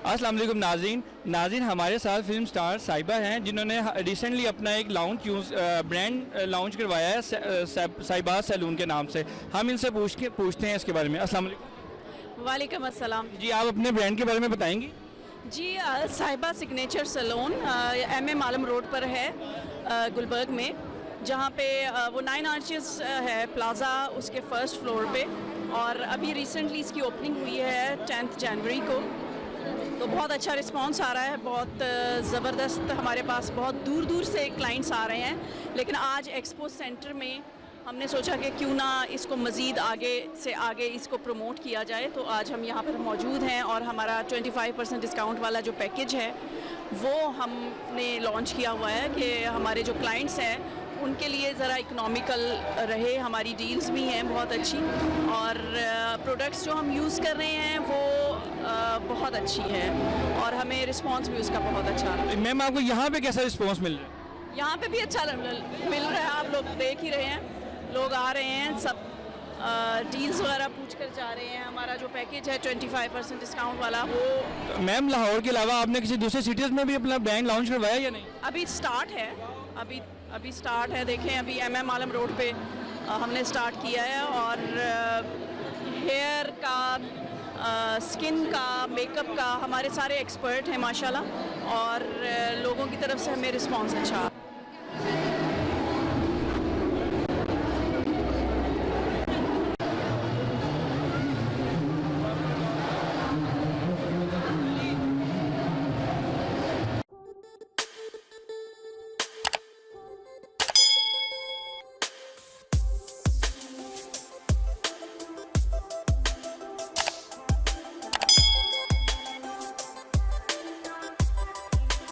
अस्सलाम वालेकुम नाज़रीन हमारे साथ फिल्म स्टार साहिबा हैं जिन्होंने रिसेंटली अपना एक ब्रांड लॉन्च करवाया है साहिबा सैलून के नाम से। हम इनसे पूछते हैं इसके बारे में। अस्सलाम वालेकुम। वालेकुम अस्सलाम। जी, आप अपने ब्रांड के बारे में बताएंगी? जी, साहिबा सिग्नेचर सैलून MM आलम रोड पर है, गुलबर्ग में, जहाँ पे वो 9 आर्चेस है प्लाज़ा, उसके फर्स्ट फ्लोर पे। और अभी रिसेंटली इसकी ओपनिंग हुई है 10 जनवरी को। तो बहुत अच्छा रिस्पांस आ रहा है, बहुत ज़बरदस्त। हमारे पास बहुत दूर दूर से क्लाइंट्स आ रहे हैं, लेकिन आज एक्सपो सेंटर में हमने सोचा कि क्यों ना इसको मज़ीद आगे से आगे इसको प्रमोट किया जाए। तो आज हम यहाँ पर मौजूद हैं और हमारा 25% डिस्काउंट वाला जो पैकेज है वो हमने लॉन्च किया हुआ है कि हमारे जो क्लाइंट्स हैं उनके लिए ज़रा इकोनॉमिकल रहे। हमारी डील्स भी हैं बहुत अच्छी, और प्रोडक्ट्स जो हम यूज़ कर रहे हैं वो बहुत अच्छी है, और हमें रिस्पांस भी उसका बहुत अच्छा रहा है। मैम, आपको यहाँ पे कैसा रिस्पांस मिल रहा है? यहाँ पे भी अच्छा मिल रहा है, आप लोग देख ही रहे हैं, लोग आ रहे हैं, सब डील्स वगैरह पूछ कर जा रहे हैं। हमारा जो पैकेज है 25% डिस्काउंट वाला वो। मैम, लाहौर के अलावा आपने किसी दूसरे सिटीज़ में भी अपना ब्रांड लॉन्च करवाया या नहीं? अभी स्टार्ट है, अभी स्टार्ट है। देखें, अभी MM आलम रोड पे हमने स्टार्ट किया है, और हेयर का, स्किन का, मेकअप का हमारे सारे एक्सपर्ट हैं माशाल्लाह, और लोगों की तरफ से हमें रिस्पांस अच्छा